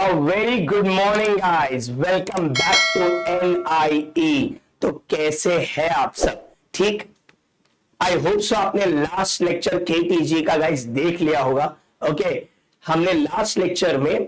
A very good morning guys, welcome back to NIE। तो कैसे हैं आप सब? ठीक, आई होप सो आपने लास्ट लेक्चर KTG का गाइस देख लिया होगा। ओके, हमने लास्ट लेक्चर में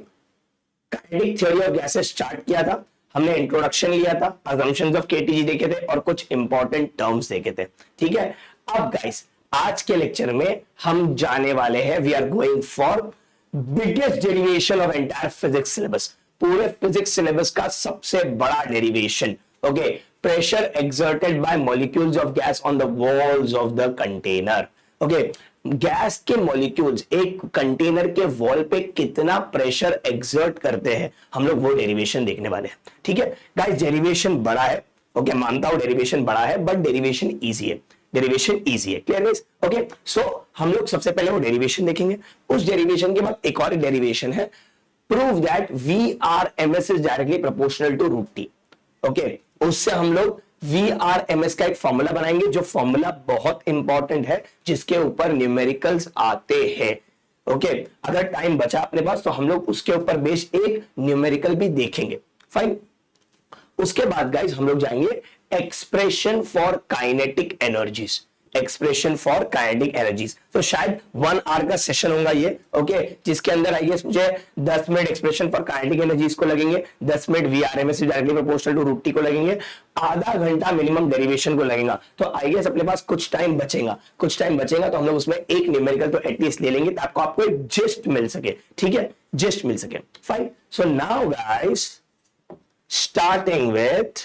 kinetic theory of gases start किया था, हमने इंट्रोडक्शन लिया था, असम्पशंस ऑफ KTG देखे थे और कुछ इंपॉर्टेंट टर्म्स देखे थे। ठीक है, अब गाइस आज के लेक्चर में हम जाने वाले हैं, we are going for biggest derivation of entire physics syllabus. पूरे फिजिक्स सिलेबस का सबसे बड़ा derivation. Okay, pressure exerted by molecules of gas on the walls of the container. Okay, gas के मॉलिक्यूल्स एक कंटेनर के वॉल पे कितना pressure exert करते हैं, हम लोग वो डेरिवेशन देखने वाले हैं। ठीक है गाइस, डेरिवेशन बड़ा है। ओके, मानता हूं डेरिवेशन बड़ा है, बट डेरिवेशन इजी है, डेरिवेशन इजी है। Clear guys? ओके, सो हम लोग सबसे पहले वो डेरिवेशन देखेंगे। उस डेरिवेशन के बाद एक और डेरिवेशन है, prove that VRMS is directly proportional to root T. Okay, उससे हम लोग VRMS का एक फॉर्मूला बनाएंगे, जो फॉर्मूला बहुत इंपॉर्टेंट है, जिसके ऊपर न्यूमेरिकल्स आते हैं। ओके, अगर टाइम बचा अपने पास तो हम लोग उसके ऊर बेस्ड एक न्यूमेरिकल भी देखेंगे। फाइन, उसके बाद गाइस हम लोग जाएंगे expression for kinetic energies. Expression for kinetic energies, तो शायद 1 आवर का सेशन होगा ये। ओके, जिसके अंदर आई गेस मुझे 10 minute expression for kinetic energies को लगेंगे, 10 minute VRMS directly proportional to root T को लगेंगे, आधा घंटा मिनिमम डेरिवेशन को लगेगा। तो आई गेस अपने पास कुछ टाइम बचेगा, तो हम लोग उसमें एक न्यूमेरिकल तो एटलीस्ट ले लेंगे, ताकि आपको एक जिस्ट मिल सके। ठीक है, जिस्ट मिल सके। Fine, so now guys starting with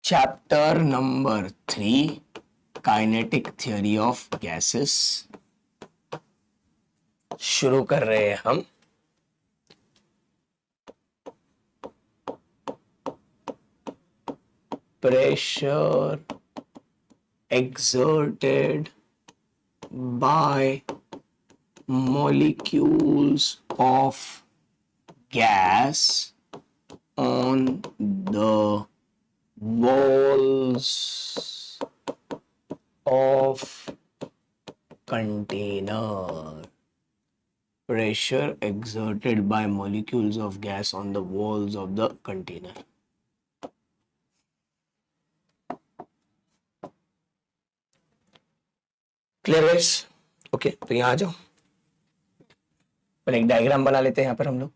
chapter number 3, kinetic theory of gases। शुरू कर रहे हैं हम। Pressure exerted by molecules of gas on the walls of container। Pressure exerted by molecules of gas on the walls of the container। Clear guys? Okay, तो यहां आ जाओ, पहले एक डायग्राम बना लेते हैं यहां पर हम लोग।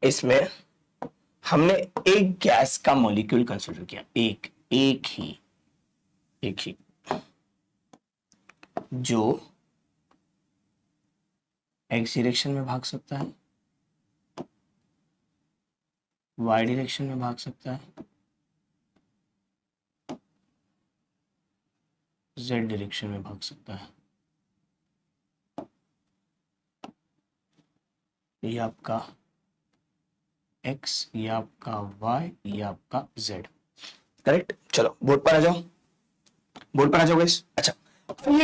इसमें हमने एक गैस का मॉलिक्यूल कंसीडर किया, एक ही जो एक्स डायरेक्शन में भाग सकता है, वाई डायरेक्शन में भाग सकता है, जेड डायरेक्शन में भाग सकता है। ये आपका x, ये आपका y, ये आपका z। करेक्ट? चलो बोर्ड पर आ जाओ, गाइस। अच्छा, अब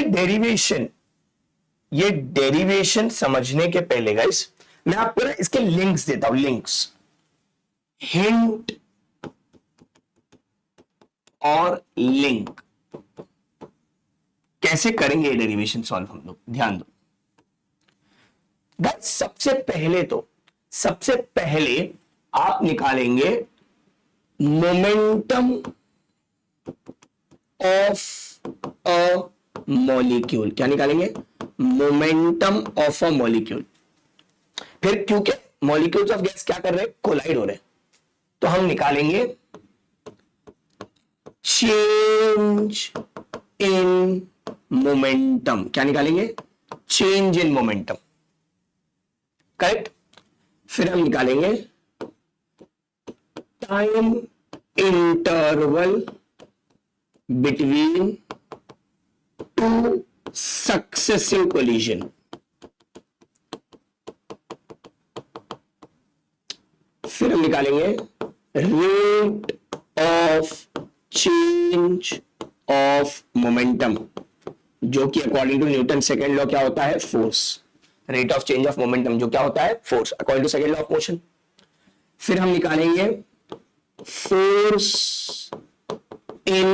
ये डेरिवेशन समझने के पहले गाइस मैं आपको ना इसके लिंक्स देता हूं, लिंक्स, हिंट और लिंक। कैसे करेंगे ये डेरिवेशन सॉल्व हम लोग, ध्यान दो गाइस। सबसे पहले आप निकालेंगे मोमेंटम ऑफ अ मॉलिक्यूल, क्या निकालेंगे? Momentum of a molecule. फिर क्योंकि मॉलिक्यूल्स ऑफ गैस क्या कर रहे हैं? कोलाइड हो रहे हैं, तो हम निकालेंगे चेंज इन मोमेंटम। क्या निकालेंगे? Change in momentum, correct. फिर हम निकालेंगे time interval between two successive collision. फिर हम निकालेंगे rate of change of momentum, जो कि according to Newton second law क्या होता है? Force. Rate of change of momentum जो क्या होता है? Force, according to second law of motion. फिर हम निकालेंगे फोर्स इन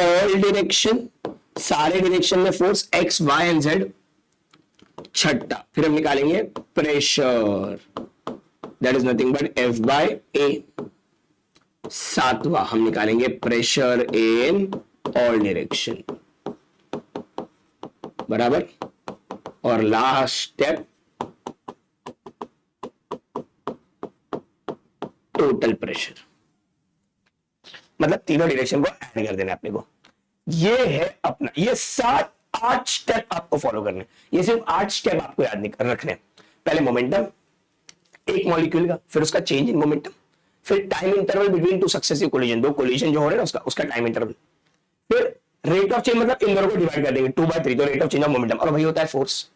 ऑल डायरेक्शन, सारे डायरेक्शन में force, X Y and Z. छठा, फिर हम निकालेंगे pressure, that is nothing but F by A. सातवां, हम निकालेंगे प्रेशर इन ऑल डायरेक्शन, बराबर। और लास्ट स्टेप, टोटल प्रेशर। मतलब तीनों डायरेक्शन को ऐड कर देना अपने को। ये है अपना, ये 7-8 स्टेप आपको फॉलो करने। ये सिर्फ 8 स्टेप आपको याद रखने। पहले मोमेंटम एक मॉलिक्यूल का, फिर उसका चेंज इन मोमेंटम, फिर time interval between two successive collision, दो कोलिजन जो हो रहे हैं उसका उसका टाइम इंटरवल, फिर रेट ऑफ चेंज, मतलब इन दोनों को डिवाइड कर देंगे 2/3, तो rate of change of momentum, और वही होता है फोर्स।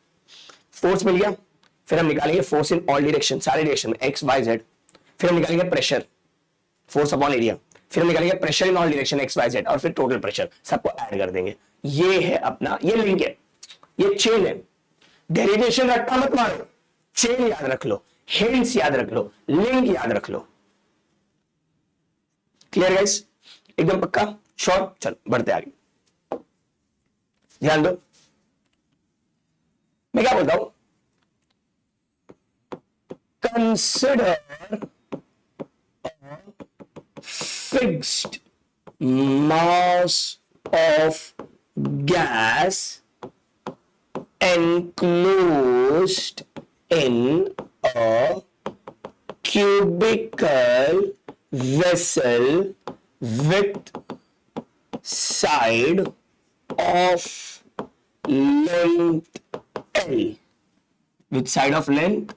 फोर्स मिल गया। फिर हम निकालेंगे फोर्स इन ऑल डायरेक्शन, सारे डायरेक्शन में, एक्स वाई जेड। फिर हम निकालेंगे प्रेशर, फोर्स अपॉन एरिया। फिर हम निकालेंगे pressure in all direction, X Y Z, और फिर टोटल प्रेशर, सबको ऐड कर देंगे। ये है अपना, ये लिंक है, ये चेन है। डेरिवेशन रट्टा मत मारो, चेन याद रख लो, हिंट्स याद रख लो, लिंक याद रख लो। Clear guys? एकदम पक्का? श्योर? चलो बढ़ते आगे, ध्यान दो। मैं क्या बोलता हूं? Consider fixed mass of gas enclosed in a cubical vessel with side of length L, with side of length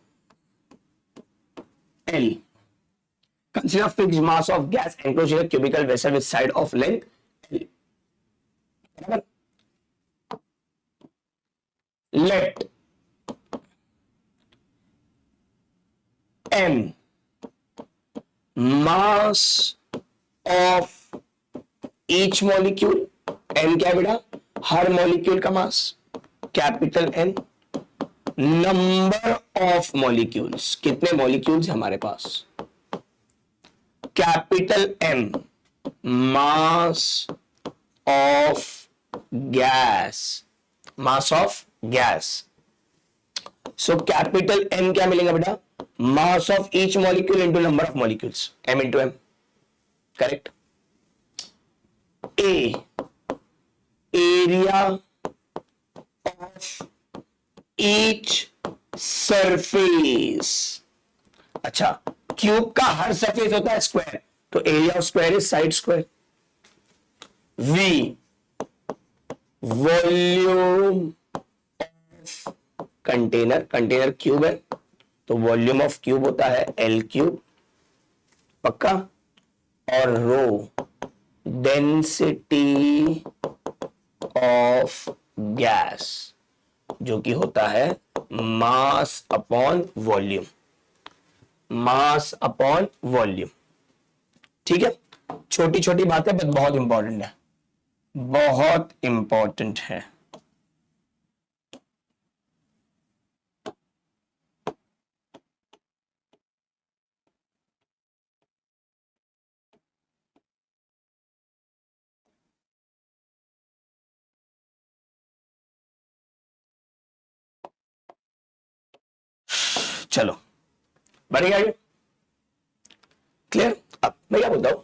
L. Consider fixed mass of gas enclosed in a cubical vessel with side of length L. Let M mass of each molecule, M क्या बेटा? हर molecule का mass, capital N। Number of molecules, कितने molecules हमारे पास, capital M, mass of gas, mass of gas. So capital M क्या मिलेगा बेटा? Mass of each molecule into number of molecules, M into M, correct. A, area of each surface. अच्छा, cube का हर surface होता है स्क्वायर, तो area of square is side square. V, volume of container, container cube है तो volume of cube होता है L3, पक्का। और रो, डेंसिटी ऑफ गैस, जो कि होता है मास अपॉन वॉल्यूम, मास अपॉन वॉल्यूम। ठीक है, छोटी छोटी बातें बट बहुत इंपॉर्टेंट है, बहुत इंपॉर्टेंट है। चलो बढ़िया, क्लियर। अब मैं क्या बोलता हूं,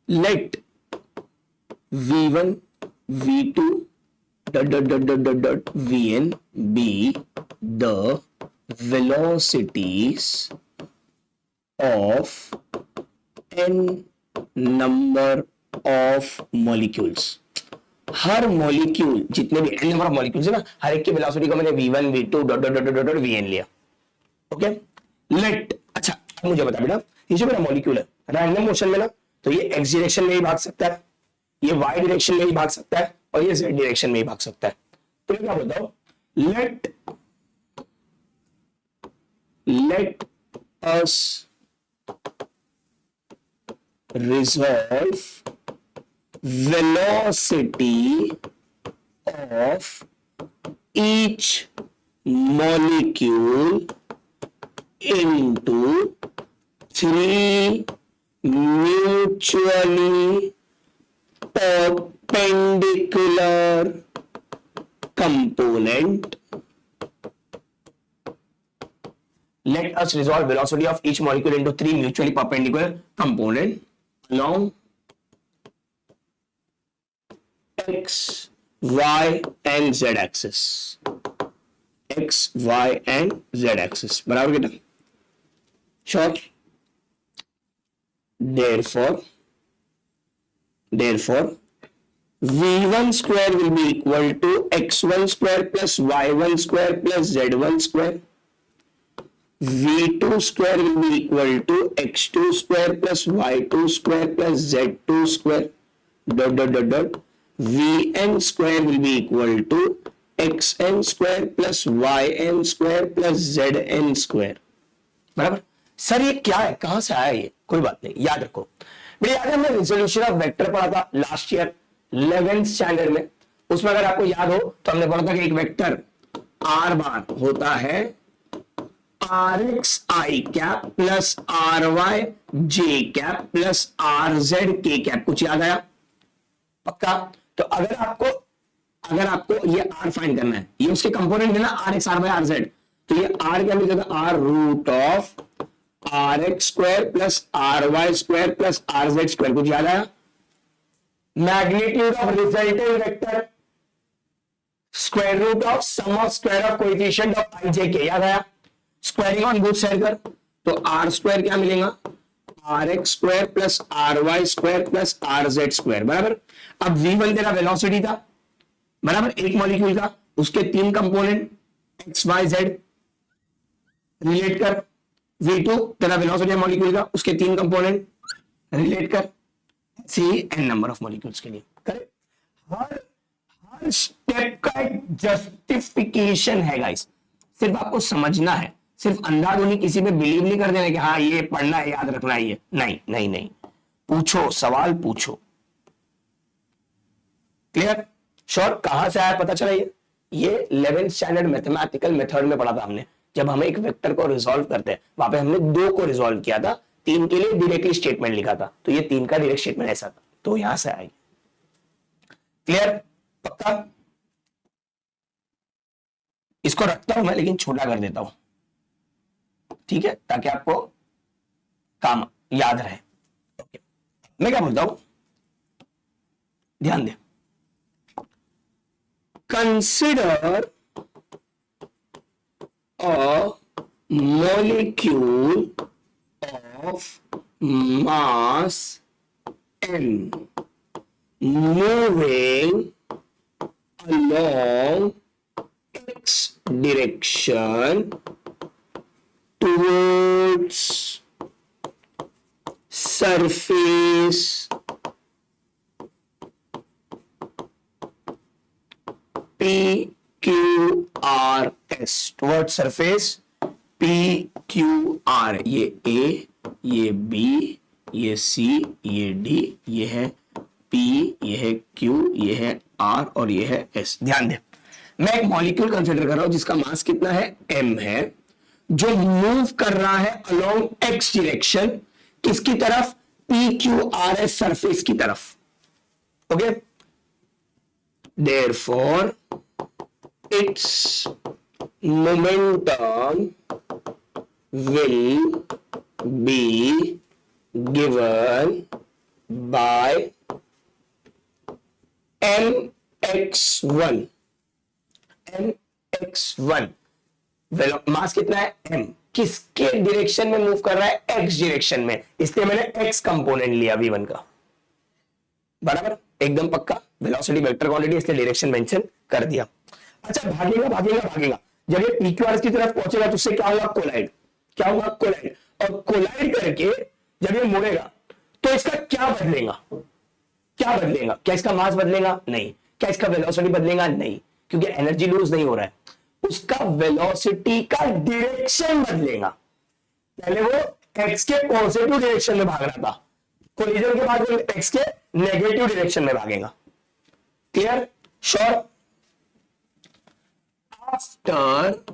let v1 v2 vn be the velocities of n number of molecules. Her molecule, जितने भी n नंबर ऑफ मॉलिक्यूल्स है ना, हर एक की वेलोसिटी को मैंने v1 v2 dot dot dot dot vn लिया. Okay, let. अच्छा मुझे बता बेटा, ये जो मेरा मॉलिक्यूल है रैंडम मोशन में ना, तो ये x डायरेक्शन में ही भाग सकता है, ये y डायरेक्शन में ही भाग सकता है, और ये z डायरेक्शन में ही भाग सकता है. तो मैं क्या बोलता हूं, let us resolve velocity of each molecule into three mutually perpendicular component. Let us resolve velocity of each molecule into three mutually perpendicular component along x, y and z axis. X, y and z axis. बराबर कितना? Sure. Therefore, v1 square will be equal to x1 square plus y1 square plus z1 square. v2 square will be equal to x2 square plus y2 square plus z2 square dot dot dot dot. vn square will be equal to xn square plus yn square plus zn square. बराबर. Sir ये क्या है, कहां से आया ये? कोई बात नहीं, याद रखो बेटा. याद है हमने रिजोल्यूशन ऑफ वेक्टर पढ़ा था लास्ट ईयर 11th स्टैंडर्ड में. उसमें अगर आपको याद हो तो हमने पढ़ा था कि एक वेक्टर r बार होता है rx i cap plus ry j cap plus rz k cap. कुछ याद आया? पक्का? तो अगर आपको ये r फाइंड करना है, ये उसके कंपोनेंट है ना, rx r by rz, तो ये r क्या मिल जाएगा, r root of rx square plus ry square plus rz square. कुछ याद आया? Magnitude of resultant vector square root of sum of square of coefficient of i j k. याद आया? स्क्वायरिंग ऑन बोथ साइड कर, तो r square क्या मिलेगा, rx square plus ry square plus rz square. बराबर. अब v1 तेरा velocity था, बराबर, एक मॉलिक्यूल का, उसके तीन component x y z relate कर. v2 तेरा वेलोसिटी है मॉलिक्यूल का, उसके तीन कंपोनेंट रिलेट कर. सी n नंबर ऑफ मॉलिक्यूल्स के लिए करें. हर स्टेप का एक जस्टिफिकेशन है गाइस, सिर्फ आपको समझना है, सिर्फ अंधाधुनी किसी पे बिलीव नहीं कर देना कि हाँ ये पढ़ना है, याद रखना है. ये नहीं नहीं नहीं, पूछो, सवाल पूछो. क्लियर? श्योर? कहां से आया पता चला? ये 11th स्टैंडर्ड मैथमेटिकल मेथड में पढ़ा था हमने, जब हमें एक वेक्टर को रिजॉल्व करते हैं. वहां पे हमने दो को रिजॉल्व किया था, तीन के लिए डायरेक्टली स्टेटमेंट लिखा था, तो ये तीन का डायरेक्ट स्टेटमेंट ऐसा था, तो यहां से आएगी. क्लियर? पक्का? इसको रखता हूं मैं, लेकिन छोटा कर देता हूं, ठीक है, ताकि आपको काम याद रहे. ओके, मैं क्या बोलता हूं, ध्यान दे. Consider a molecule of mass m moving along x direction towards surface PQRS, towards surface PQR. ये A, ये B, ये C, ये D, ये है P, ये है Q, ये है R और ये है S. ध्यान दे, मैं एक मॉलिक्यूल कंसिडर कर रहा हूं जिसका मास कितना है, m है, जो मूव कर रहा है अलोंग x डायरेक्शन. किसकी तरफ? PQRS सरफेस की तरफ. Okay, therefore its momentum will be given by mx1, mx1 mass कितना है m, किसके डायरेक्शन में मूव कर रहा है, x डायरेक्शन में, इसलिए मैंने x कंपोनेंट लिया v1 का, बराबर, एकदम पक्का, वेलोसिटी वेक्टर क्वांटिटी इसलिए डायरेक्शन मेंशन कर दिया। अच्छा भागेगा भागेगा भागेगा, जब ये पी क्यू आर की तरफ पहुंचेगा तो उससे क्या होगा, कोलाइड, क्या होगा, कोलाइड, और कोलाइड करके जब ये मुड़ेगा तो इसका क्या बदलेगा, क्या बदलेगा, क्या इसका मास बदलेगा, नहीं, क्या इसका वेलोसिटी बदलेगा, नहीं, क्योंकि एनर्जी लूज नहीं हो रहा है, उसका वेलोसिटी का डायरेक्शन बदलेगा, पहले वो एक्स के पॉजिटिव डायरेक्शन में भाग रहा था, कोलिजन के बाद वो एक्स के नेगेटिव डायरेक्शन में भागेगा, clear, sure. After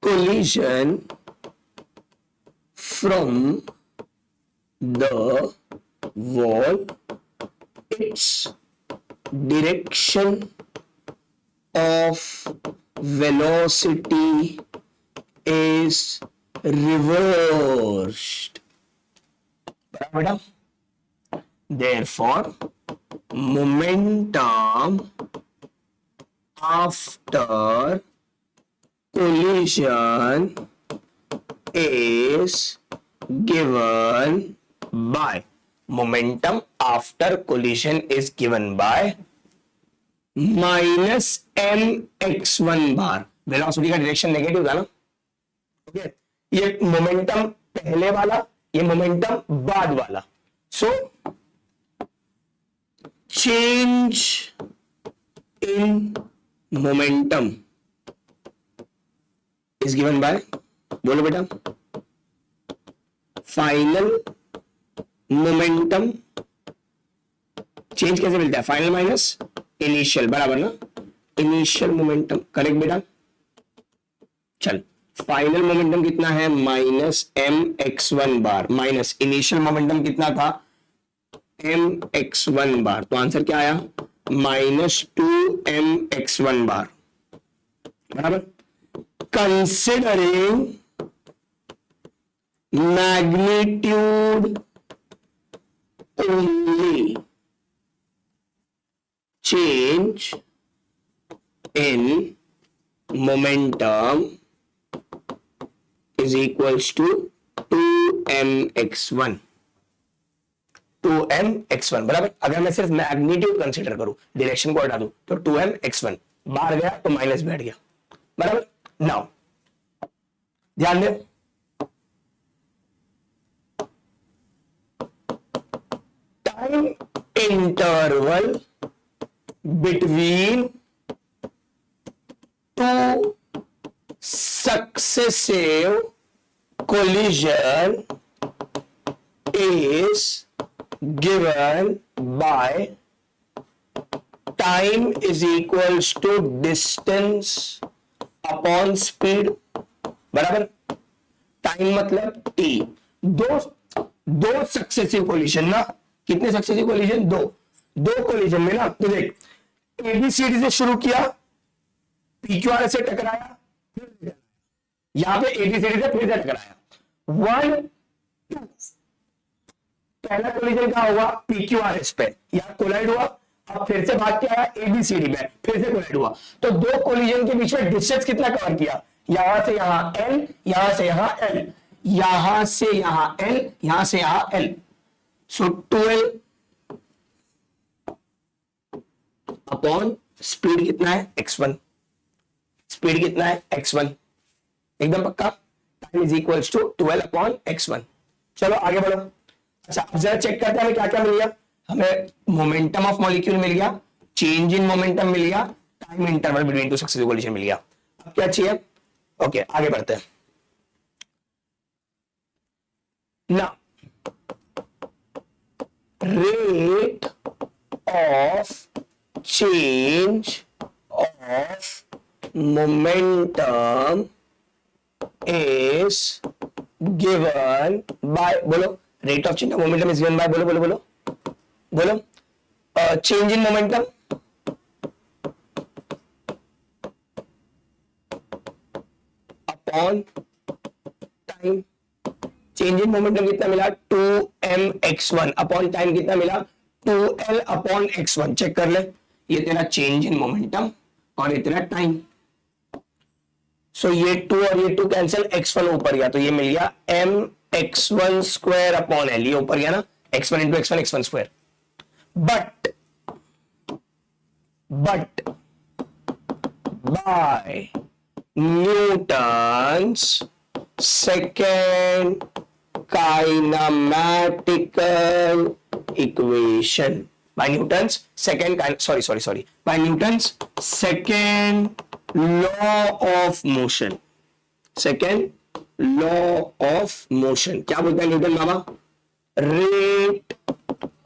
collision from the wall, its direction of velocity is reversed, बेटा, therefore momentum after collision is given by, momentum after collision is given by minus mx1 bar, velocity का direction negative था ना, okay, ये momentum पहले वाला, ये momentum बाद वाला, so change in momentum is given by, बोलो बेटा, फाइनल मोमेंटम, चेंज कैसे मिलता है, फाइनल माइनस इनिशियल, बराबर ना, इनिशियल मोमेंटम, करेक्ट बेटा, चल, फाइनल मोमेंटम कितना है, माइनस एम एक्स वन बार, माइनस इनिशियल मोमेंटम कितना था, एम एक्स वन बार, तो आंसर क्या आया, minus two M X one bar, बराबर। Considering magnitude only, change in momentum is equals to 2mx1, 2mx1, बराबर। अगर मैं सिर्फ मैग्नीट्यूड कंसीडर करूं, डायरेक्शन को हटा दूं, तो 2mx1 बाहर गया तो माइनस बैठ गया, बराबर। नाउ ध्यान दे, time interval between two successive collision is given by time is equals to distance upon speed, बराबर, टाइम मतलब टी, दो सक्सेसिव कोलिजन ना, कितने सक्सेसिव कोलिजन, दो कोलिजन में ना, तो देख एबीसीडी से शुरू किया, पीक्यूआर से टकराया, यहां पे एबीसीडी से फिर से टकराया, 1 2, पहला कोलिजन क्या होगा, पीक्यूआरएस पे, यहां कोलाइड हुआ, अब फिर से भाग के आया एबीसीडी में, फिर से कोलाइड हुआ, तो दो कोलिजन के बीच में डिस्टेंस कितना कवर किया, यहां से यहां एल, यहां से यहां एल, यहां से यहां एल, यहां से यहां एल, सो 12 अपॉन स्पीड कितना है x1, स्पीड कितना है x1, एकदम पक्का, time is equals to 12 upon x1। चलो आगे बढ़ो। अच्छा अब जरा चेक करते हैं हमें क्या क्या मिल गया, हमें मोमेंटम ऑफ मॉलिक्यूल मिल गया, चेंज इन मोमेंटम मिल गया, time interval between two successive collision मिल गया। अब क्या चाहिए, ओके आगे बढ़ते हैं ना, rate of change of momentum is given by, बोलो, rate of change of momentum is given by, बोलो बोलो बोलो बोलो, change in momentum upon time, change in momentum कितना मिला 2mx1 अपॉन टाइम कितना मिला 2l अपॉन x1। चेक कर ले, ये तेरा चेंज इन मोमेंटम और ये तेरा टाइम। सो ये 2 और ये 2 कैंसिल, x1 ऊपर गया तो ये मिल गया mx1 स्क्वायर अपॉन l, ये ऊपर गया ना, x1 into x1 square. But by Newton's second kinematical equation, by Newton's second law of motion, second law of motion क्या बोलता है Newton Baba? rate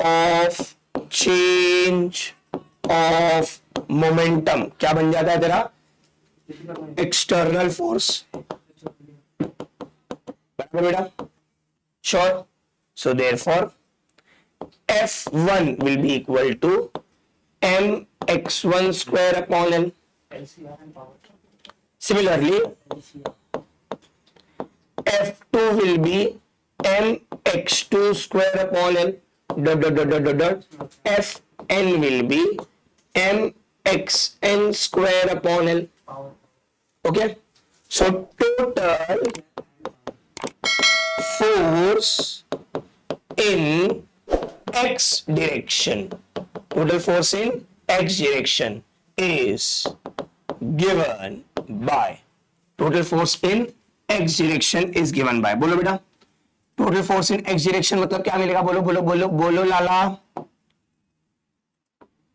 of change of momentum क्या बन जाता है तेरा? external force, बराबर बेटा? sure, so therefore F1 will be equal to mx1 square upon l. Similarly, F2 will be mx2 square upon l. Fn will be mxn square upon l. Okay, so total force in x direction, total force in x direction is given by, total force in x direction is given by, बोलो बेटा total force in x direction मतलब क्या मिलेगा? बोलो बोलो बोलो बोलो लाला।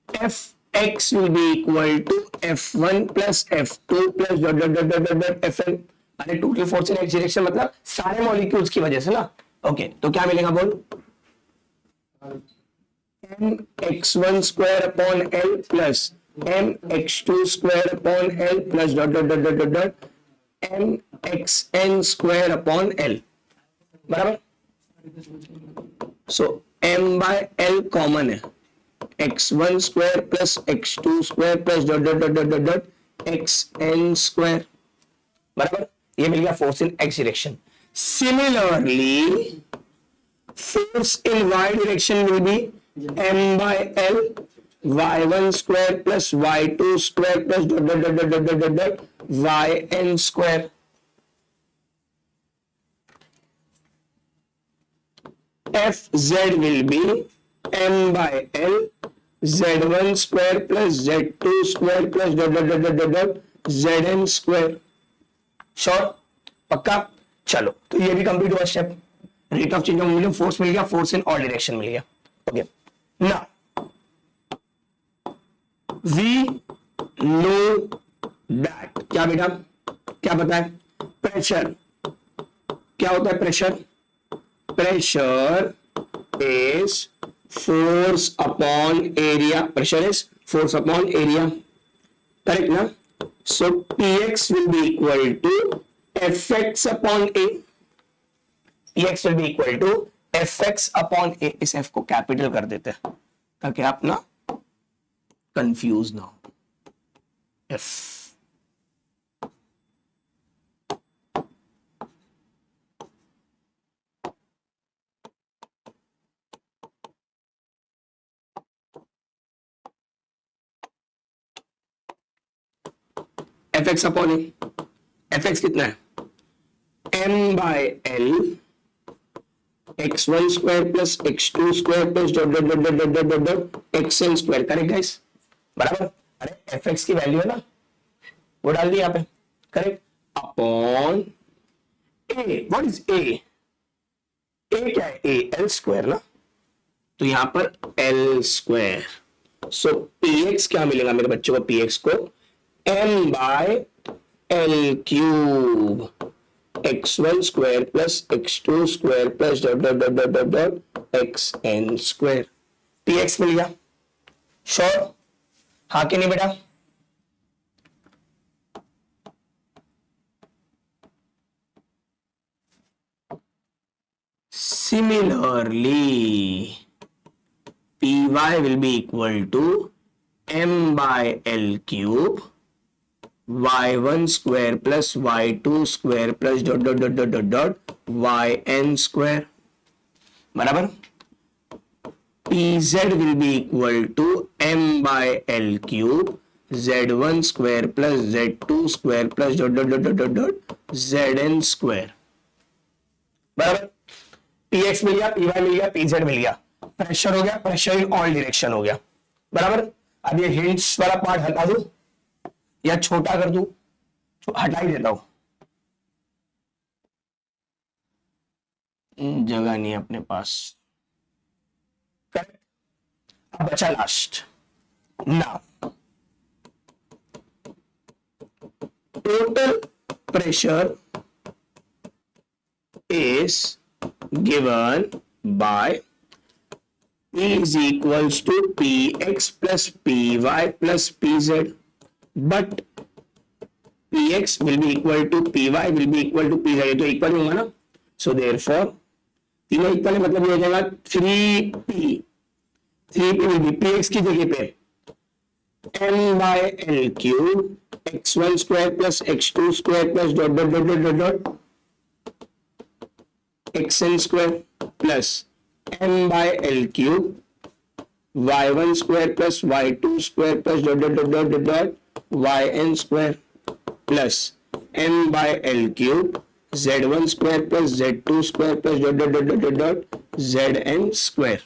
fx will be equal to f1 plus f2 plus fn। अरे total force in x direction मतलब सारे मॉलिक्यूल्स की वजह से ना। ओके, तो क्या मिलेगा बोल? mx1 square upon l plus mx2 square upon l plus mxn square upon l, बराबर? so m by l common है, x1 square plus x2 square plus xn square, बराबर? ये मिल गया force in x direction. Similarly force in y direction will be m by l y1 square plus y2 square plus yn square। fz will be m by l z1 square plus z2 square plus zn square। Sure? पक्का? चलो, तो ये भी complete हुआ step. Rate of change of momentum, force मिल गया, force in all direction मिल गया। Okay, now we know that, क्या बेटा? क्या पता है? प्रेशर क्या होता है? Pressure is force upon area, pressure is force upon area, correct ना? So px will be equal to fx upon a, px will be equal to fx upon a। इस f को कैपिटल कर देते हैं ताकि आप ना कंफ्यूज ना हो। f fx अपॉन ए, fx कितना है? m by l x1 square plus x2 square plus xn square, correct guys? बराबर? अरे fx की वैल्यू है ना, वो डाल दी यहाँ पे, correct? Upon a, what is a? a क्या है? a l स्क्वायर ना, तो यहां पर l स्क्वायर। सो px क्या मिलेगा मेरे बच्चों को? px को m by l cube x1 square plus x2 square plus xn square, px मिल गया। श्योर? हाँ कि नहीं बेटा? Similarly, Py will be equal to m by L cube y1 square plus y2 square plus yn square बराबर pz will be equal to m by l cube z1 square plus z2 square plus dot dot dot dot dot zn square बराबर px मिल गया, py मिल गया, pz मिल गया, pressure हो गया, pressure in all direction हो गया बराबर। अब ये हिंट्स वाला पार्ट हटा दूं या छोटा कर दूं, हटा ही देता हूं, जगह नहीं है अपने पास। करेक्ट। अब बचा last now total pressure is given by P is equals to Px plus Py plus Pz, but Px will be equal to Py will be equal to Pz, ये तो इक्वल होगा ना, so therefore तीनों equal है, मतलब ये हो जाएगा 3P will be Px की जगह पे m by l cube x1 square plus x2 square plus dot dot dot dot dot xn square plus m by l cube y1 square plus y2 square plus dot dot dot dot dot yn square plus m by l cube z1 square plus z2 square plus dot dot dot dot dot zn square।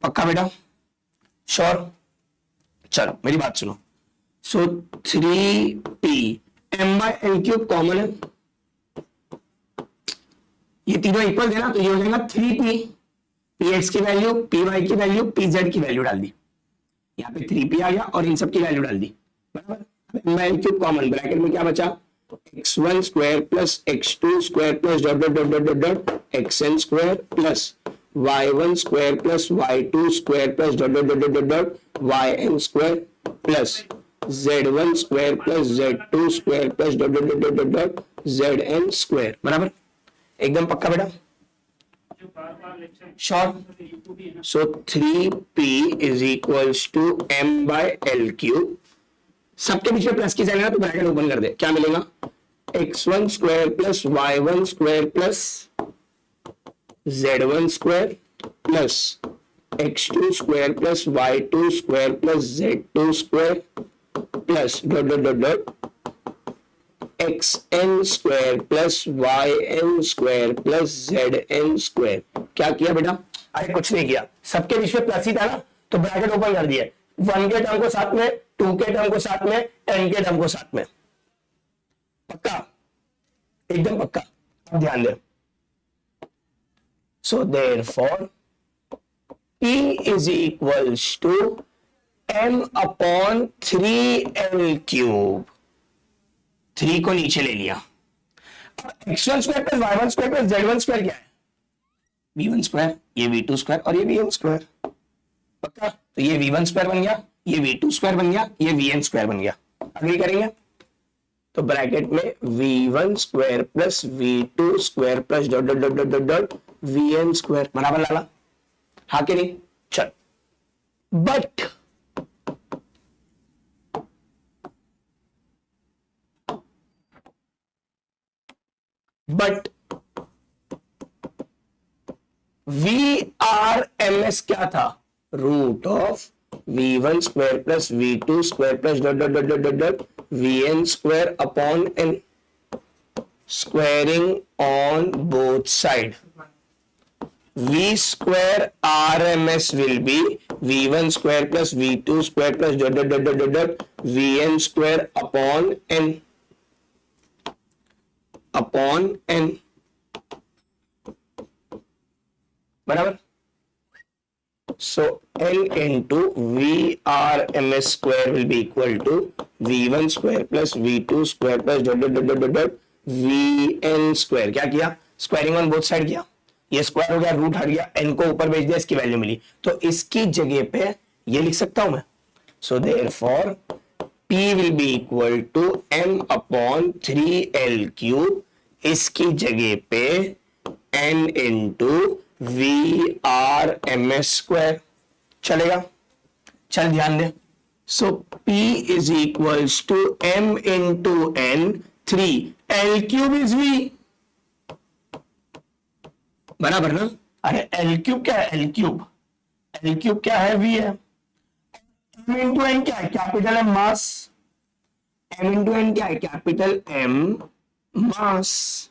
पक्का बेटा? Sure? चलो मेरी बात सुनो। सो 3p m by l cube common है, ये तीनों equal देना, तो ये हो जाएगा 3p, px की वैल्यू, py की वैल्यू, pz की वैल्यू डाल दी, यहाँ पे 3p आ गया और इन सब की वैल्यू डाल दी बराबर। m क्यूब कॉमन, ब्रैकेट में क्या बचा x1 square plus x2 square plus dot dot dot dot dot xn square plus y1 square plus y2 square plus dot dot dot dot dot yn square plus z1 square plus z2 square plus dot dot dot dot dot zn square बराबर। एकदम पक्का बेटा? Sure? So 3p is equals to m by l cube, सबके बीच में plus की जाएगा तो ब्रैकेट ओपन कर दे, क्या मिलेगा x1 square plus y1 square plus z1 square plus x2 square plus y2 square plus z2 square plus dot dot dot dot xn square plus yn square plus zn square. क्या किया बेटा? अरे कुछ नहीं किया, सबके बीच में प्लस ही था ना, तो ब्रैकेट ओपन कर दिया, 1 के टर्म को साथ में, 2 के टर्म को साथ में, 10 के टर्म को साथ में। पक्का? एकदम पक्का। अब ध्यान दे, so therefore P is equals to m upon 3l cube, 3 को नीचे ले लिया। अब x1 square plus y1 square plus z1 square क्या है? v1 स्क्वायर, ये v2 स्क्वायर और ये vn स्क्वायर। पक्का? तो ये v1 स्क्वायर बन गया, ये v2 स्क्वायर बन गया, ये vn स्क्वायर बन गया। अग्री करेंगे तो ब्रैकेट में v1 square plus v2 square plus dot dot dot dot dot vn square बराबर लाला, हाँ कि नहीं? चल, बट VRMS क्या था? Root of v1 square plus v2 square plus dot dot dot dot dot vn square upon n, squaring on both side. v square RMS will be v1 square plus v2 square plus dot dot dot dot dot vn square upon n बराबर। सो n into VRMS square will be equal to v1 square plus v2 square plus dot dot dot dot dot vn square। क्या किया? Squaring on both side किया, ये square हो गया, root हट गया, n को ऊपर भेज दिया, इसकी वैल्यू मिली, तो इसकी जगह पे ये लिख सकता हूं मैं। सो therefore P will be equal to m upon 3l cube, इसकी जगह पे n into VRMS स्क्वायर चलेगा। चल ध्यान दे, सो P is equals to m into n, 3 l cube is V, बराबर ना। अरे एल क्यूब क्या है, एल क्यूब, एल क्यूब क्या है, वी है। एम इंटू एन क्या है, capital M mass, M into N क्या है, capital M mass.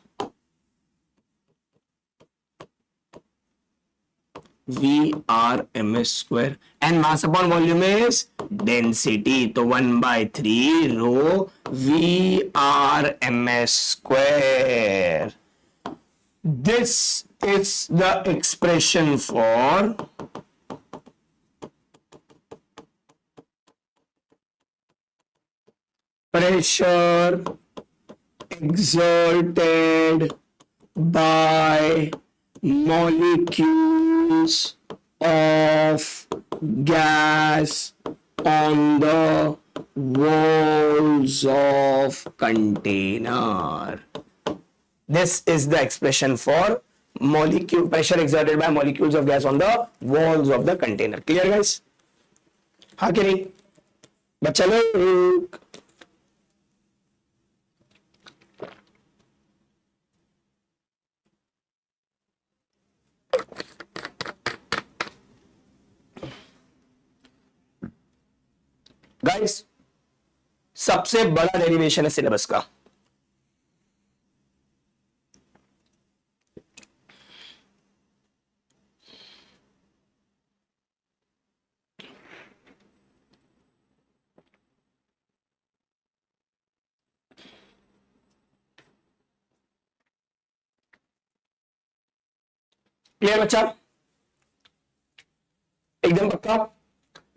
V R M S square and mass upon volume is density, तो 1/3 rho V R M S square. This is the expression for pressure exerted by molecules of gas on the walls of container. This is the expression for molecule pressure exerted by molecules of gas on the walls of the container. Clear guys? हाँ कि नहीं बच्चा लोग? Guys सबसे बड़ा derivation है syllabus का, clear बच्चा, एकदम पक्का।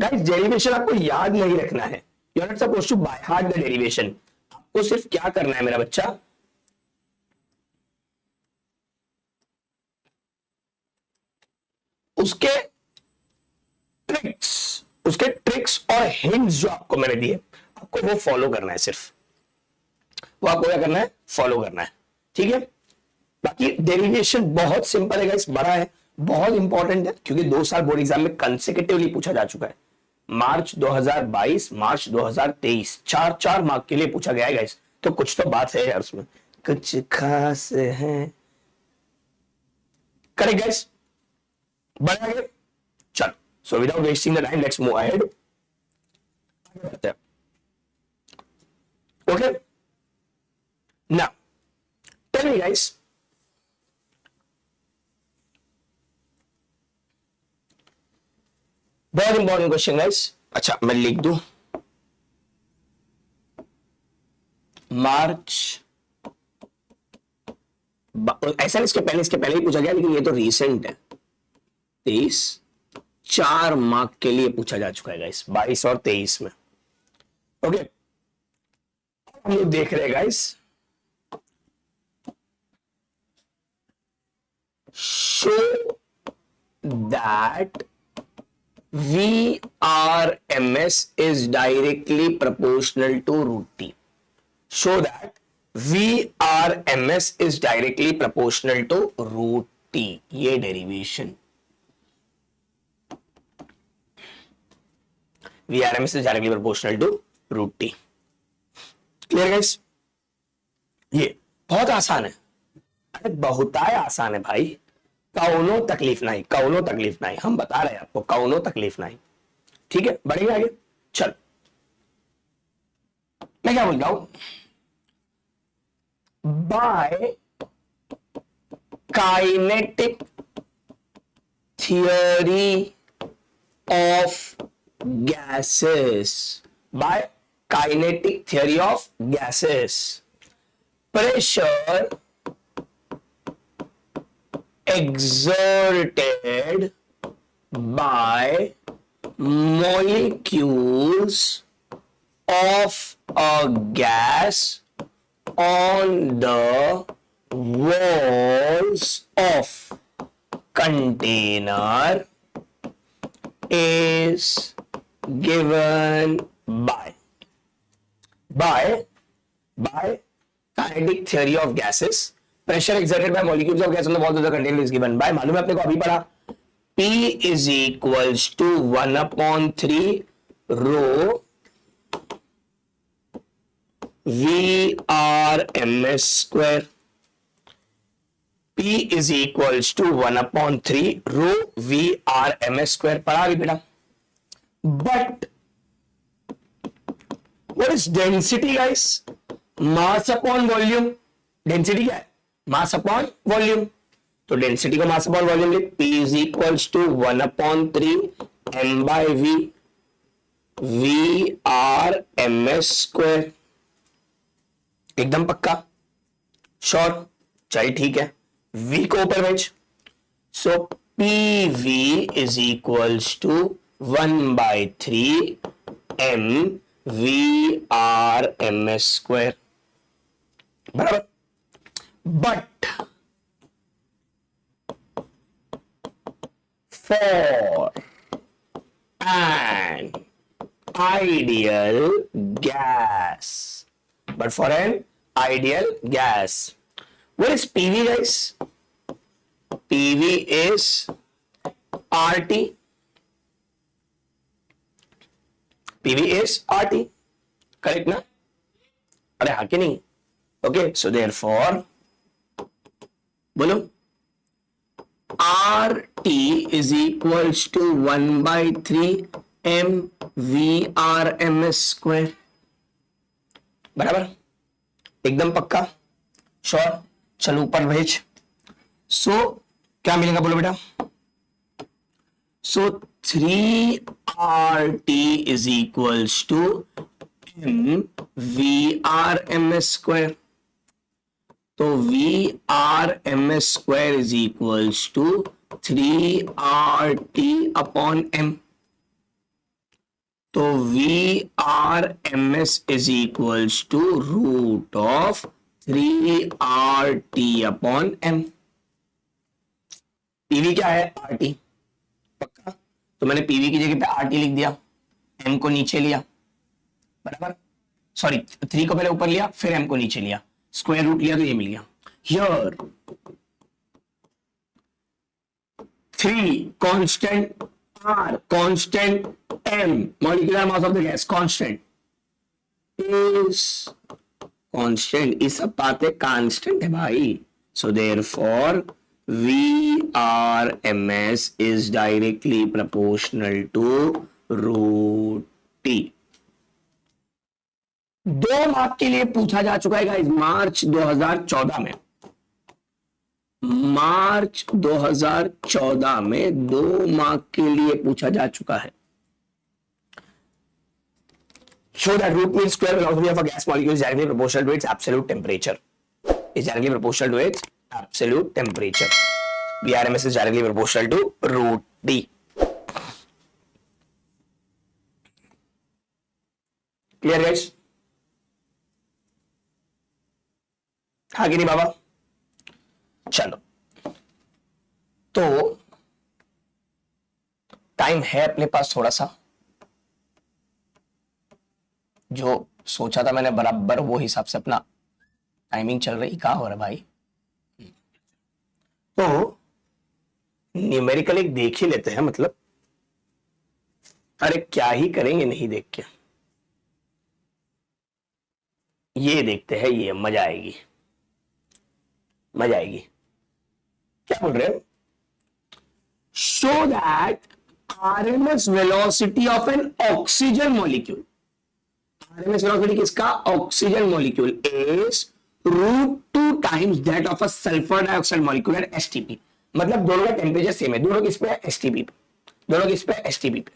गाइस डेरिवेशन आपको याद नहीं रखना है, you are not supposed to by heart the derivation. आपको सिर्फ क्या करना है मेरा बच्चा, उसके ट्रिक्स, उसके ट्रिक्स और हिंट्स जो आपको मैंने दिए, आपको वो फॉलो करना है, सिर्फ वो आपको क्या करना है, फॉलो करना है, ठीक है। बाकी डेरिवेशन बहुत सिंपल है गाइस, बड़ा है, बहुत इंपॉर्टेंट है, क्योंकि 2 साल बोर्ड एग्जाम में कंसेक्यूटिवली पूछा जा चुका है। मार्च 2022, मार्च 2023, 4 मार्क के लिए पूछा गया है गाइस, तो कुछ तो बात है यार उसमें, कुछ खास है। करेक्ट गाइस, बढ़ आगे चल। So without wasting the time let's move ahead. Okay now tell me guys, बहुत इंपॉर्टेंट क्वेश्चन गाइस। अच्छा मैं लिख दूं, मार्च, ऐसा इसके पहले ही पूछा गया, लेकिन ये तो रीसेंट है, 23, 4 मार्क के लिए पूछा जा चुका है गाइस, 22 और 23 में। ओके हम लोग देख रहे हैं guys, show that VRMS is directly proportional to root T. Show that VRMS is directly proportional to root T. ये derivation, VRMS is directly proportional to root T. Clear guys? ये बहुत आसान है, अरे बहुत आसान है भाई, कौनो तकलीफ नहीं, कौनो तकलीफ नहीं, हम बता रहे हैं आपको, कौनो तकलीफ नहीं, ठीक है। बढ़ेंगे आगे, चल मैं क्या बोल रहा हूं, by kinetic theory of gases, by kinetic theory of gases, pressure exerted by molecules of a gas on the walls of container is given by kinetic theory of gases, pressure exerted by molecules of gas on the walls of the container is given by, मालूम है अपने को, अभी पढ़ा, P is equals to 1/3 rho VRMS square, P is equals to 1/3 rho V R M S square, पढ़ा भी बेटा। But what is density guys? Mass upon volume. Density क्या है? Mass upon volume. तो डेंसिटी को मास अपॉन वॉल्यूम लिख, P is equals to 1/3 m by v, V R M S square. एकदम पक्का? श्योर? चल ठीक है, v को ऊपर भेज। So P V is equals to 1/3 m V R M S square, बराबर। But for an ideal gas, what is PV guys? PV is RT. PV is RT, correct ना? अरे हाँ कि नहीं? Okay, so therefore बोलो RT is equals to 1/3 m v r m s square, बराबर। एकदम पक्का? श्योर? चलो ऊपर भेज। सो क्या मिलेगा बोलो बेटा? सो 3RT is equals to m v r m s square। तो V R M S square is equals to 3RT upon m। तो V R M S is equals to root of 3RT upon m। PV क्या है? RT, पक्का? तो मैंने PV की जगह पे RT लिख दिया, m को नीचे लिया, बराबर। सॉरी, 3 को पहले ऊपर लिया फिर m को नीचे लिया, स्क्वायर रूट लिया तो ये मिल गया। Here 3 constant R, constant M, molecular mass of the gas constant is constant, ये सब बातें कांस्टेंट है भाई। So therefore VRMS is directly proportional to root T। 2 mark के लिए पूछा जा चुका है गाइस मार्च 2014 में। मार्च 2014 में 2 मार्क के लिए पूछा जा चुका है। Show that root mean square velocity of a gas molecule is directly proportional to its absolute temperature. Is directly proportional to its absolute temperature. VRMS is directly proportional to root D. Clear guys? हाँ कि नहीं बाबा? चलो, तो time है अपने पास थोड़ा सा, जो सोचा था मैंने बराबर वो हिसाब से अपना टाइमिंग चल रही। कहाँ हो रहा है भाई? तो न्यूमेरिकल एक देख ही लेते हैं, मतलब अरे क्या ही करेंगे नहीं देख के। ये देखते हैं, ये मजा आएगी, मजा आएगी। क्या बोल रहे हो? Show that RMS velocity of an oxygen molecule, RMS velocity किसका? Oxygen molecule is √2 times that of a sulphur dioxide molecule at STP। मतलब दोनों का टेम्परेचर सेम है, दोनों किस पे है? STP पे। दोनों किस पे? STP पे।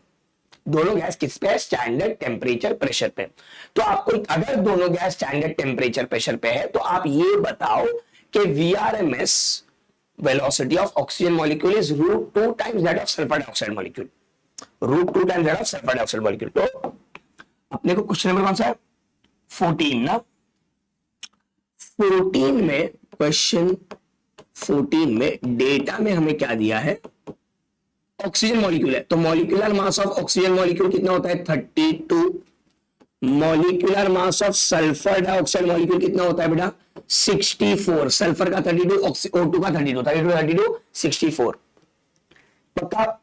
दोनों गैस किस पे है? स्टैंडर्ड टेम्परेचर प्रेशर पे। तो आपको अगर दोनों गैस स्टैंडर्ड टेम्परेचर प्रेशर पे है तो आप ये बताओ कि VRMS velocity of oxygen molecule is √2 times that of sulfur dioxide molecule, √2 times that of sulfur dioxide molecule। तो अपने को क्वेश्चन नंबर कौन सा है? 14 ना। 14 में, क्वेश्चन 14 में डेटा में हमें क्या दिया है? ऑक्सीजन मॉलिक्यूल है, तो molecular mass of oxygen molecule कितना होता है? 32। Molecular mass of sulphur dioxide molecule कितना होता है बेटा? 64। सल्फर का 32, O2 का 32, 32 64। पक्का?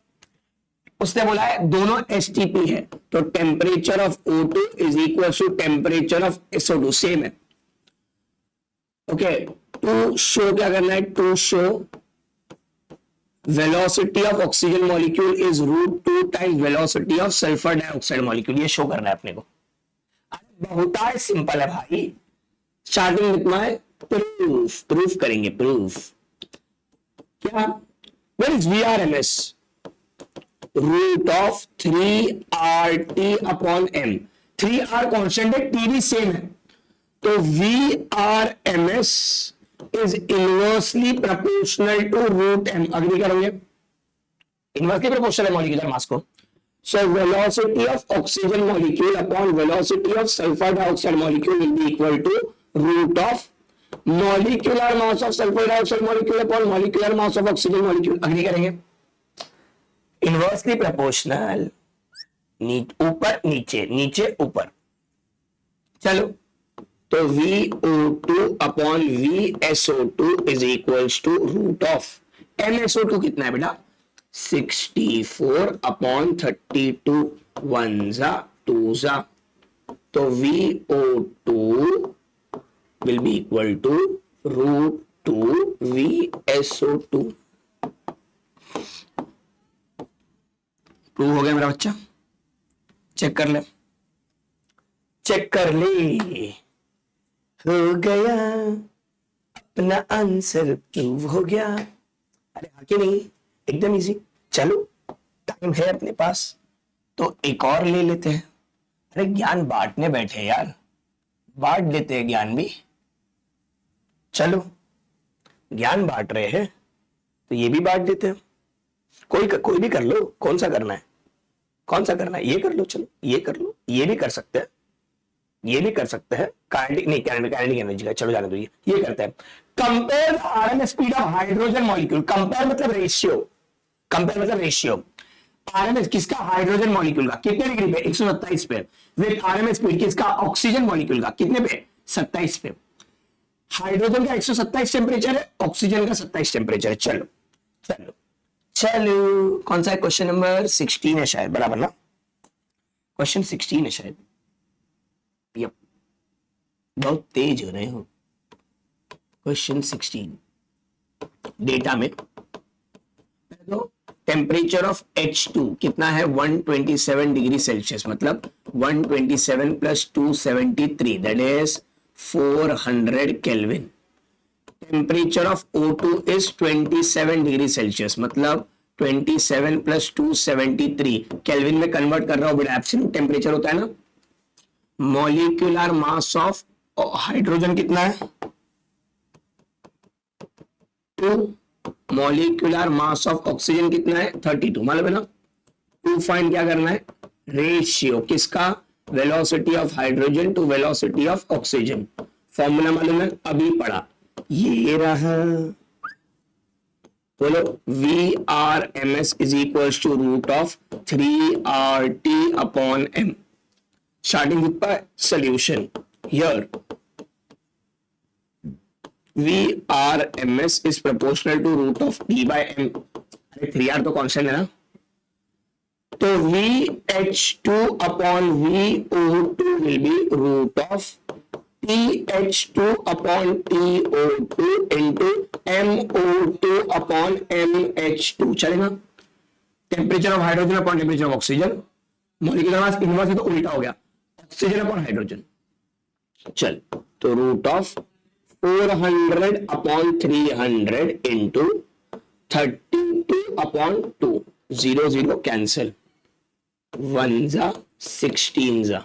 उसने बोला है दोनों STP है, तो temperature of O2 is equal to temperature of SO2, same है। ओके, टू शो क्या करना है, to show velocity of oxygen molecule is √2 times velocity of sulphur dioxide molecule, ये शो करना है अपने को। बहुत सिंपल है भाई, स्टार्टिंग कितना है, प्रूफ, प्रूफ करेंगे, प्रूफ क्या, what is VRMS, root of 3RT upon M, 3R constant है, T भी सेम है, तो VRMS is inversely proportional to √M, agree करोगे, इनवर्सली प्रोपोर्शनल है मॉलिक्यूलर मास को। So velocity of oxygen molecule upon velocity of sulfur dioxide molecule will be equal to root of molecular mass of sulfur dioxide molecule upon molecular mass of oxygen molecule, agree करेंगे, inversely proportional, ऊपर नीचे, नीचे ऊपर, चलो, तो VO2 upon VSO2 is equals to root of MSO2 कितना है बेटा, 64 अपॉन 32, 1 जा 2 जा, तो VO2 will be equal to √2 VSO2। Prove हो गया मेरा बच्चा, चेक कर ले, चेक कर ले, हो गया अपना आंसर, प्रूव हो गया। अरे हाँ कि नहीं, एकदम इजी। चलो टाइम है अपने पास तो एक और ले लेते हैं। अरे ज्ञान बांटने बैठे यार, बांट देते हैं ज्ञान भी। चलो ज्ञान बांट रहे हैं तो ये भी बांट देते हैं, कोई भी कर लो, कौन सा करना है, कौन सा करना है, ये कर लो, चलो ये कर लो, ये भी कर सकते हैं, ये भी कर सकते हैं, काइनेटिक एनर्जी का, चलो जाने दो, ये करते हैं। Compare the RMS speed of hydrogen molecule, compare मतलब रेशियो, कंपेयर मतलब रेशियो, RMS किसका, हाइड्रोजन मॉलिक्यूल का, कितने डिग्री पे, 127 पे, विद RMS स्पीड किसका, ऑक्सीजन मॉलिक्यूल का, कितने पे, 27 पे। हाइड्रोजन का 127 टेम्परेचर है, ऑक्सीजन का 27 टेम्परेचर है। चलो चलो चलो, कौन सा है, क्वेश्चन नंबर 16 है शायद, बराबर ना, क्वेश्चन 16 है शायद, यप, बहुत तेज हो रहे हो। क्वेश्चन 16 डेटा में तो टेम्परेचर ऑफ H2 कितना है, 127 डिग्री सेल्सियस, मतलब 127 plus 273 that is 400 kelvin. Temperature of O2 is 27 degree Celsius, मतलब 27 प्लस 273 केल्विन में कन्वर्ट कर रहा हूं बेटा, एब्सोल्यूट टेम्परेचर होता है ना। मॉलिक्यूलर मास ऑफ हाइड्रोजन कितना है, 2, मॉलिक्यूलर मास ऑफ ऑक्सीजन कितना है, 32, मालूम है ना। 2 फाइंड क्या करना है, रेशियो किसका, velocity of hydrogen to velocity of oxygen, formula मालूम है, अभी पढ़ा, ये रहा, बोलो VRMS is equals to root of 3RT upon M। Starting with the solution here, VRMS is proportional to root of T by M, अरे 3R तो constant है ना, तो VH2 upon VO2 will be root of TH2 upon TO2 into MO2 upon MH2, चलेगा। Temperature of hydrogen upon temperature of oxygen, molecular mass inverse तो उल्टा हो गया, ऑक्सीजन अपॉन हाइड्रोजन, चल, तो root of 400 upon 300 into 32 upon 2, 0 0 cancel, 1 जा 16 जा,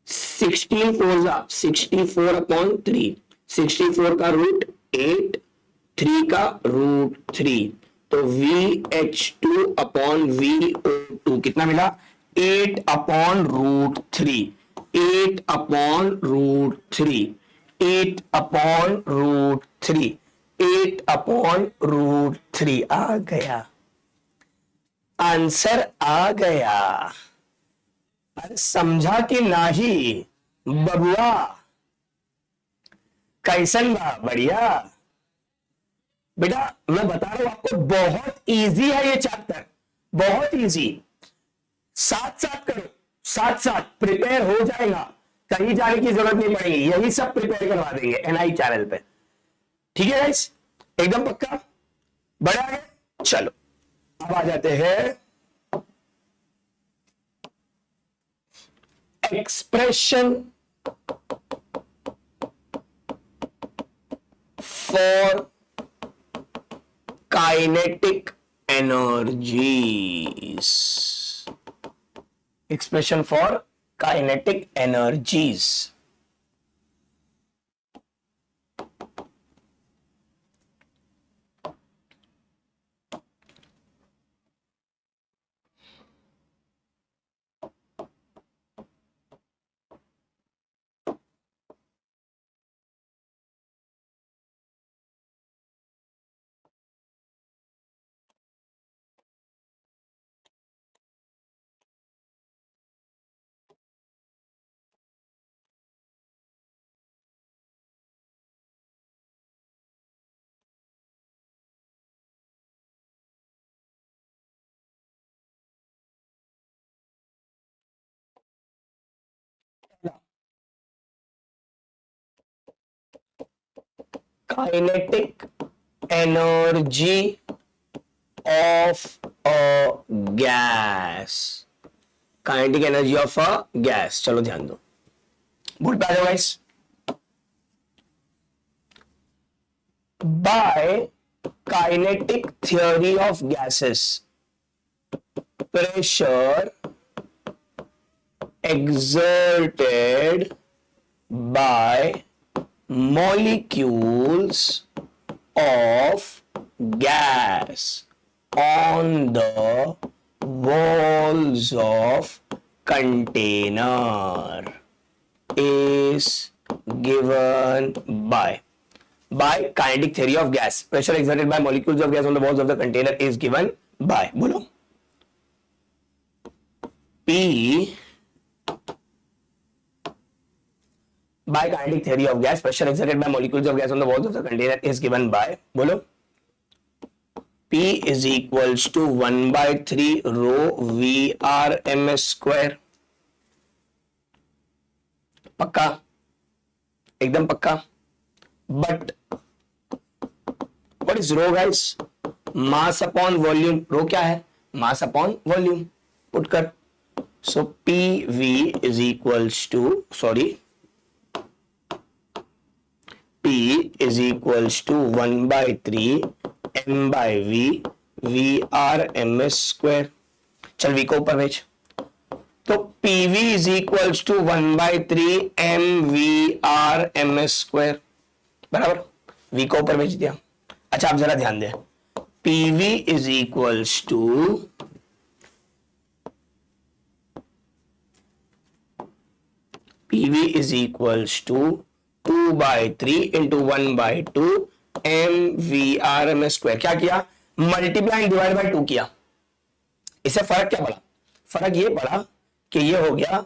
16 4 जा 64 अपॉन 3, 64 का रूट 8, 3 का रूट 3, तो VH2 अपॉन VO2 कितना मिला, 8 upon root 3, 8 upon root 3, 8 upon root 3, 8 upon root 3 आ गया, आंसर आ गया। अरे समझा कि नहीं बबुआ, कैसन बा, बढ़िया बेटा, मैं बता रहा हूं आपको, बहुत इजी है ये चैप्टर, बहुत इजी, साथ साथ करो, साथ साथ प्रिपेयर हो जाएगा, कहीं जाने की जरूरत नहीं पड़ेगी, यही सब प्रिपेयर करवा देंगे एनआई चैनल पे। ठीक है गाइस, एकदम पक्का, बड़े आगे। चलो अब आ जाते हैं expression for kinetic energies. Expression for kinetic energies. Kinetic energy of a gas. Kinetic energy of a gas, चलो ध्यान दो, बोर्ड पे आ जाओ guys. By kinetic theory of gases, pressure exerted by molecules of gas on the walls of container is given by kinetic theory of gas. Pressure exerted by molecules of gas on the walls of the container is given by, बोलो, P by kinetic theory of gas, pressure exerted by molecules of gas on the walls of the container is given by, बोलो, P is equals to 1/3 rho V RMS square। पक्का, एकदम पक्का। But what is rho guys? Mass upon volume. Rho क्या है? Mass upon volume. Put कर, so PV is equals to, sorry, P is equals to 1/3 M by V RMS square। चल V को ऊपर भेज, तो PV is equals to 1/3 MV RMS square, बराबर। V को ऊपर भेज दिया। अच्छा आप जरा ध्यान दें, PV is equals to PV is equals to 2/3 into 1/2 MV RMS square। क्या किया? मल्टीप्लाई डिवाइड बाय 2 किया। इससे फर्क क्या पड़ा? फर्क ये पड़ा कि ये हो गया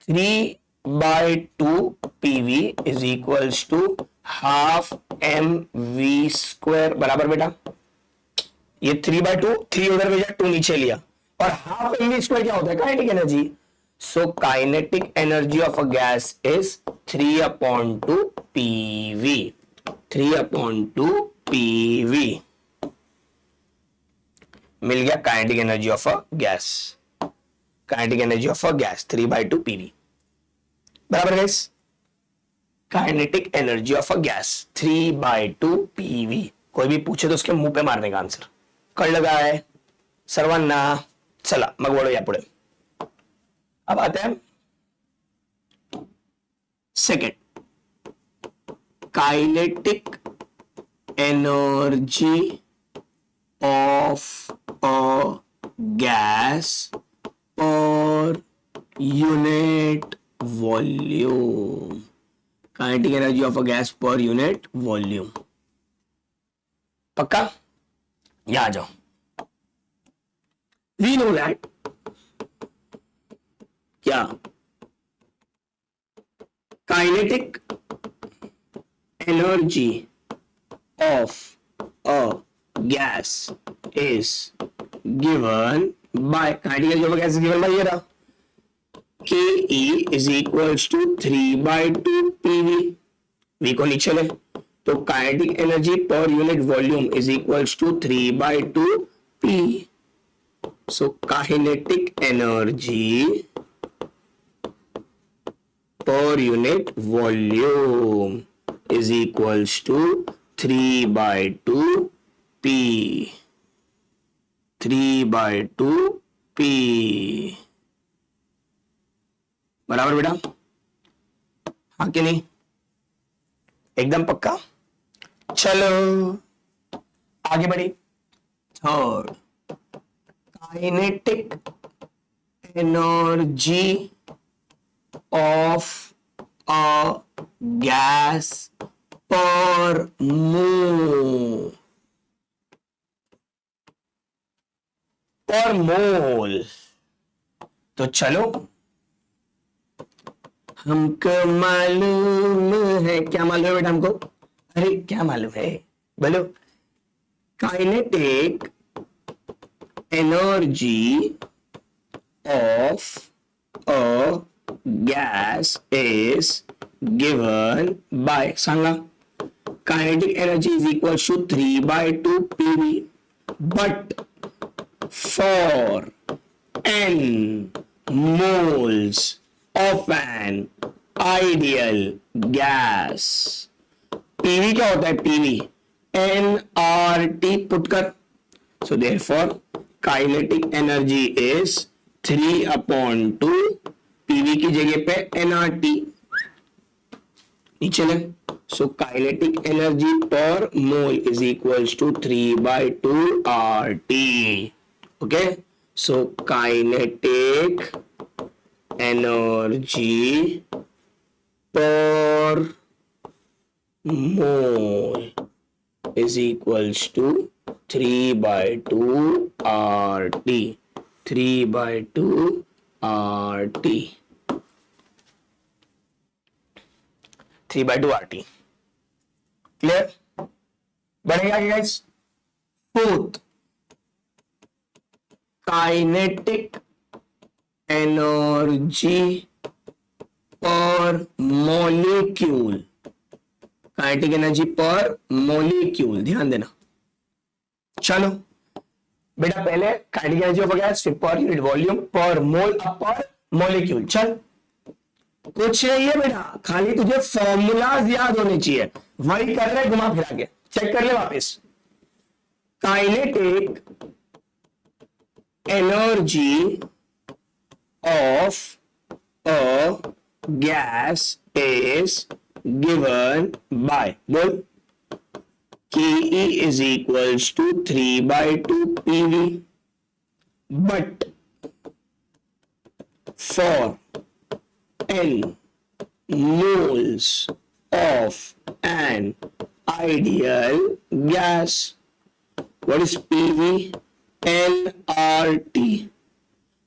3/2 PV is equals to half MV square, बराबर बेटा। ये 3/2, 3 उधर भेजा, 2 नीचे लिया, और हाफ MV स्क्वायर क्या होता है? Kinetic energy. So kinetic energy of a gas is 3/2 PV। 3/2 PV मिल गया kinetic energy of a gas. Kinetic energy of a gas 3/2 PV, बराबर guys. Kinetic energy of a gas 3/2 PV। कोई भी पूछे तो उसके मुंह पे मारने का आंसर कर लगा है सर्वांना। चला मग बोलो या पुढे। अब आते हैं second, kinetic energy of a gas per unit volume. Kinetic energy of a gas per unit volume, पक्का? यहां जाओ। वी नो दैट क्या kinetic energy of a gas is given by, kinetic energy of a gas is given by, ये रहा K is equals to 3/2 PV. वी को नीचे ले तो kinetic energy per unit volume is equals to 3/2 P. So kinetic energy per unit volume is equals to 3/2 P. 3/2 P. बराबर बेटा? हाँ कि नहीं? एकदम पक्का? चलो आगे बढ़े। Third, kinetic energy of a gas per mole, तो चलो हमको मालूम है। क्या मालूम है बेटा हमको? अरे क्या मालूम है बोलो? Kinetic energy of a gas is given by, Sanga, kinetic energy is equal to 3/2 pv, but for n moles of an ideal gas, pv क्या होता है? pv nRT पुट कर, so therefore kinetic energy is 3/2 PV की जगह पे NRT नीचे ले। सो kinetic energy per mole is equals to 3/2 RT. Okay, so kinetic energy per mole is equals to 3/2 RT. 3/2 RT. 3/2 RT। Clear? बढ़ेगा guys? Fourth, kinetic energy per molecule. Kinetic energy per molecule, ध्यान देना। चलो बेटा, पहले kinetic energy of gas, फिर पर unit volume, पर मोल, अब पर मॉलिक्यूल। चल, कुछ नहीं है बेटा, खाली तुझे फॉर्मूलाज याद होने चाहिए। वही कर रहे घुमा फिरा के, चेक कर ले वापस। Kinetic energy of a gas is given bye, बोल, KE is equals to 3/2 PV, but for n moles of an ideal gas, what is PV? nRT.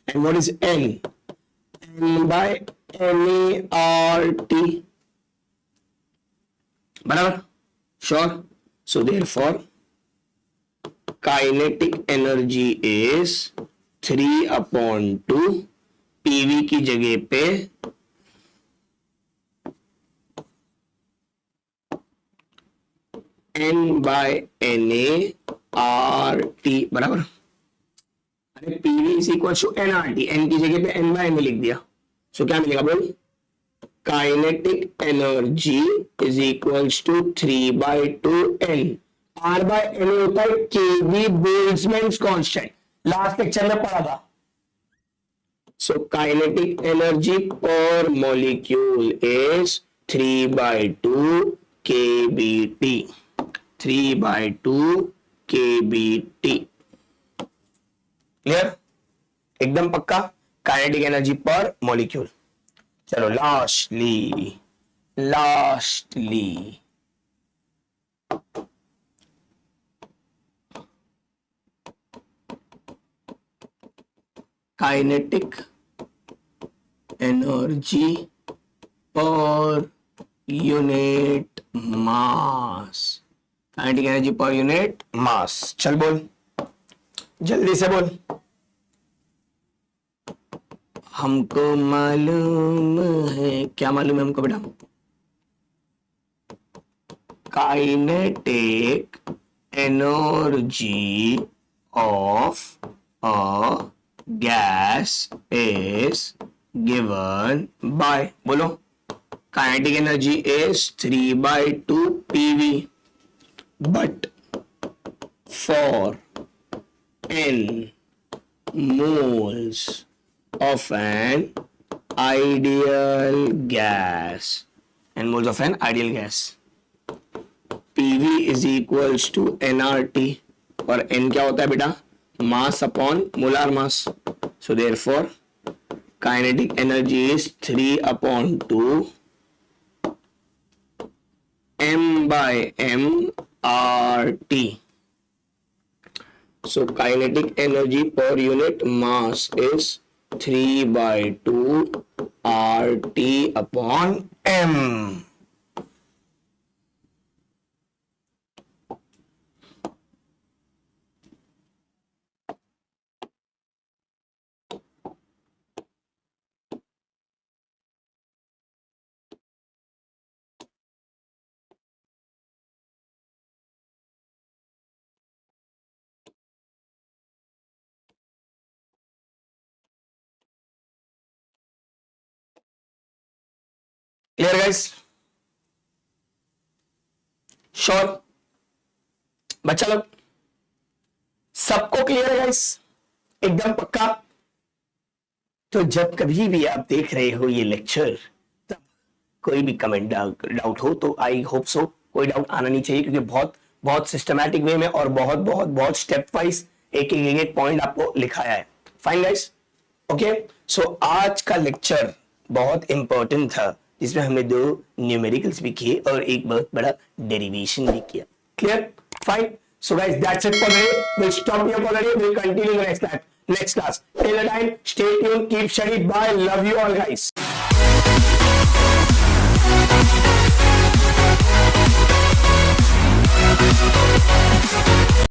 And what is N? N by NART. बराबर? Sure? So therefore kinetic energy is 3/2 PV की जगह पे N by NART, बराबर? अरे PV is equal to NRT, N की जगह पे N by NA लिख दिया। सो क्या मिलेगा बोल? Kinetic energy is equals to 3/2 N। R by N होता है KB, Boltzmann constant, last lecture में पढ़ा था। So kinetic energy per molecule is 3/2 kBT। 3/2 kBT। Clear? एकदम पक्का? Kinetic energy per molecule. चलो lastly kinetic energy per unit mass. Kinetic energy per unit mass. चल बोल, जल्दी से बोल। हमको मालूम है, क्या मालूम है हमको बेटा? Kinetic energy of a gas is given by, बोलो, kinetic energy is 3/2 PV, but for n moles of an ideal gas, n moles of an ideal gas, PV is equals to nRT, और n क्या होता है बेटा? Mass upon molar mass. So therefore kinetic energy is 3/2 m/m RT. So kinetic energy per unit mass is 3/2 RT upon m. Clear guys? Sure? बच्चा लोग सबको clear है guys? एकदम पक्का? तो जब कभी भी आप देख रहे हो ये लेक्चर, तब कोई भी कमेंट डाउट हो तो आई होप सो कोई डाउट आना नहीं चाहिए, क्योंकि बहुत बहुत सिस्टमैटिक वे में और बहुत बहुत बहुत स्टेप वाइज एक पॉइंट आपको लिखाया है. Fine guys? ओके, सो आज का लेक्चर बहुत इंपॉर्टेंट था, जिसमें हमने 2 न्यूमेरिकल्स भी किए और एक बहुत बड़ा डेरिवेशन भी किया. Clear? Fine. So guys, that's it for today. We'll stop here for the day. We'll continue in the next class. Till the time, stay tuned, keep studying. Bye. Love you all guys.